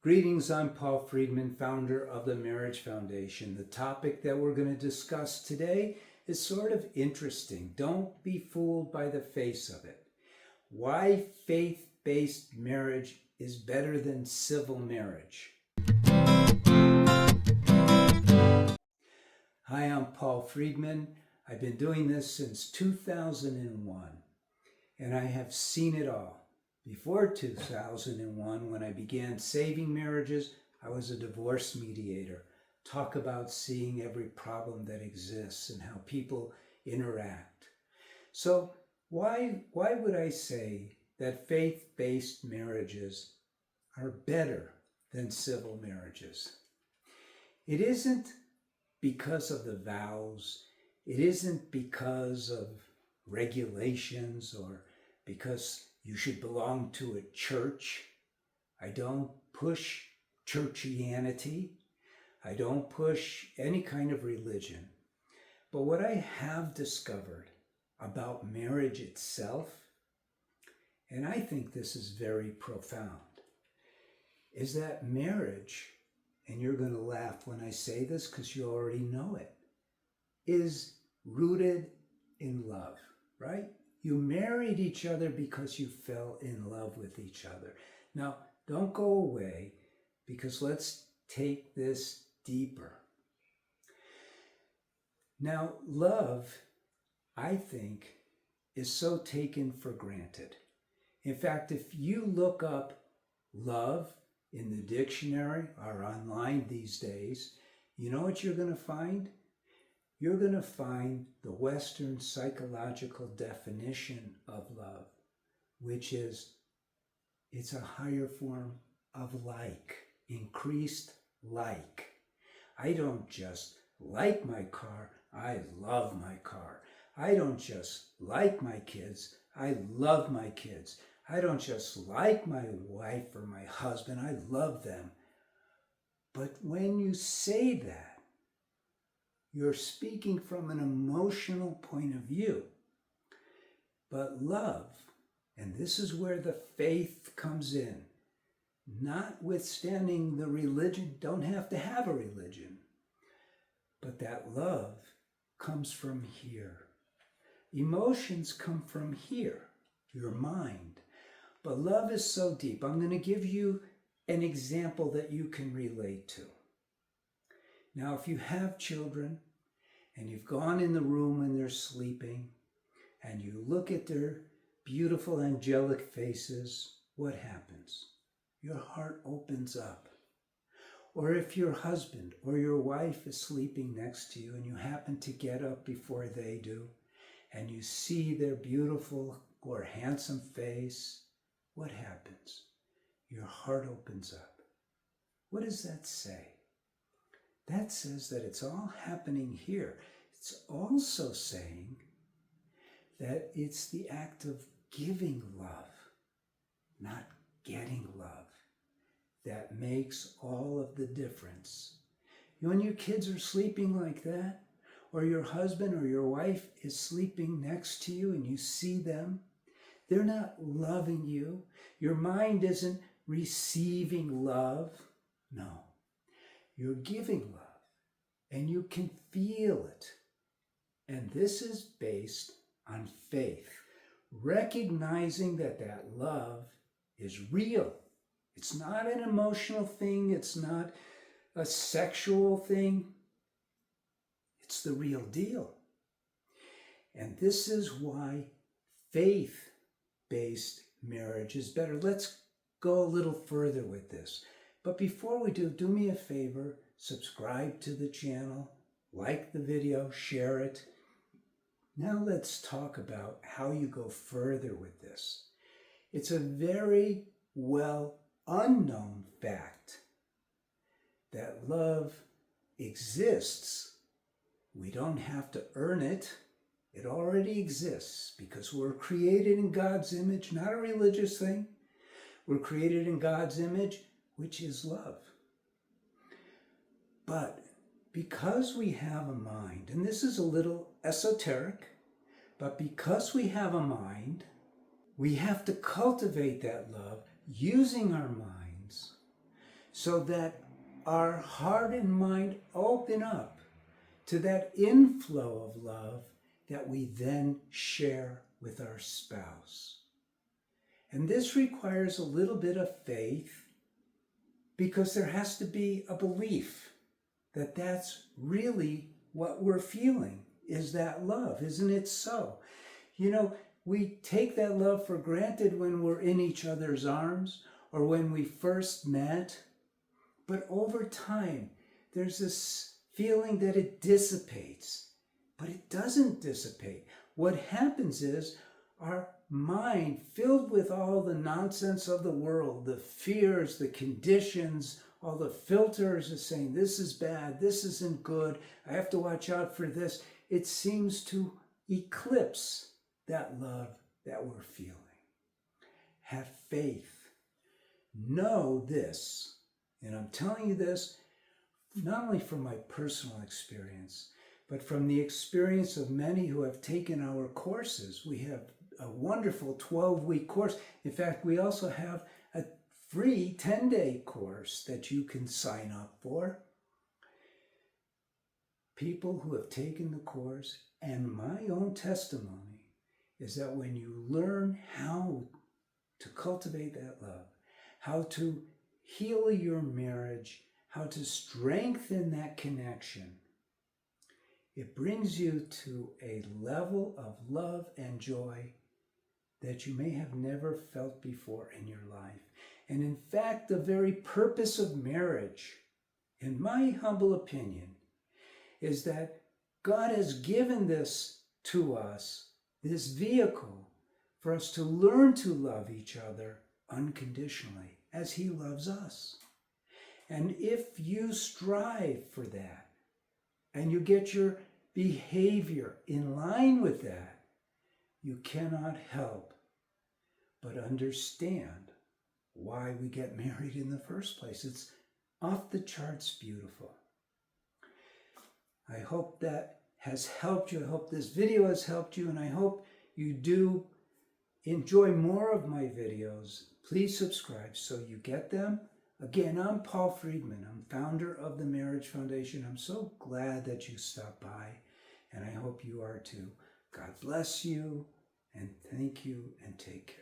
Greetings, I'm Paul Friedman, founder of the Marriage Foundation. The topic that we're going to discuss today is sort of interesting. Don't be fooled by the face of it. Why faith-based marriage is better than civil marriage. Hi, I'm Paul Friedman. I've been doing this since 2001, and I have seen it all. Before 2001, when I began saving marriages, I was a divorce mediator. Talk about seeing every problem that exists and how people interact. So why would I say that faith-based marriages are better than civil marriages? It isn't because of the vows. It isn't because of regulations or because you should belong to a church. I don't push churchianity. I don't push any kind of religion. But what I have discovered about marriage itself, and I think this is very profound, is that marriage, and you're going to laugh when I say this because you already know it, is rooted in love, right? You married each other because you fell in love with each other. Now, don't go away because let's take this deeper. Now, love, I think, is so taken for granted. In fact, if you look up love in the dictionary or online these days, you know what you're going to find? You're going to find the Western psychological definition of love, which is it's a higher form of like, increased like. I don't just like my car, I love my car. I don't just like my kids, I love my kids. I don't just like my wife or my husband, I love them. But when you say that, you're speaking from an emotional point of view. But love, and this is where the faith comes in, notwithstanding the religion, don't have to have a religion, but that love comes from here. Emotions come from here, your mind. But love is so deep. I'm going to give you an example that you can relate to. Now, if you have children and you've gone in the room when they're sleeping and you look at their beautiful angelic faces, what happens? Your heart opens up. Or if your husband or your wife is sleeping next to you and you happen to get up before they do and you see their beautiful or handsome face, what happens? Your heart opens up. What does that say? That says that it's all happening here. It's also saying that it's the act of giving love, not getting love, that makes all of the difference. When your kids are sleeping like that, or your husband or your wife is sleeping next to you and you see them, they're not loving you. Your mind isn't receiving love. No. You're giving love, and you can feel it. And this is based on faith, recognizing that that love is real. It's not an emotional thing. It's not a sexual thing. It's the real deal. And this is why faith-based marriage is better. Let's go a little further with this. But before we do me a favor, subscribe to the channel, like the video, share it. Now let's talk about how you go further with this. It's a very well unknown fact that love exists. We don't have to earn it. It already exists because we're created in God's image, not a religious thing. We're created in God's image, which is love. But because we have a mind, and this is a little esoteric, but because we have a mind, we have to cultivate that love using our minds so that our heart and mind open up to that inflow of love that we then share with our spouse. And this requires a little bit of faith, because there has to be a belief that that's really what we're feeling, is that love. Isn't it so? You know, we take that love for granted when we're in each other's arms or when we first met. But over time, there's this feeling that it dissipates. But it doesn't dissipate. What happens is our mind, filled with all the nonsense of the world, the fears, the conditions, all the filters of saying, this is bad, this isn't good, I have to watch out for this, it seems to eclipse that love that we're feeling. Have faith. Know this, and I'm telling you this not only from my personal experience, but from the experience of many who have taken our courses. We have a wonderful 12-week course. In fact, we also have a free 10-day course that you can sign up for. People who have taken the course, and my own testimony is that when you learn how to cultivate that love, how to heal your marriage, how to strengthen that connection, it brings you to a level of love and joy that you may have never felt before in your life. And in fact, the very purpose of marriage, in my humble opinion, is that God has given this to us, this vehicle, for us to learn to love each other unconditionally as He loves us. And if you strive for that, and you get your behavior in line with that, you cannot help but understand why we get married in the first place. It's off the charts beautiful. I hope that has helped you. I hope this video has helped you, and I hope you do enjoy more of my videos. Please subscribe so you get them. Again, I'm Paul Friedman. I'm founder of the Marriage Foundation. I'm so glad that you stopped by, and I hope you are too. God bless you, and thank you, and take care.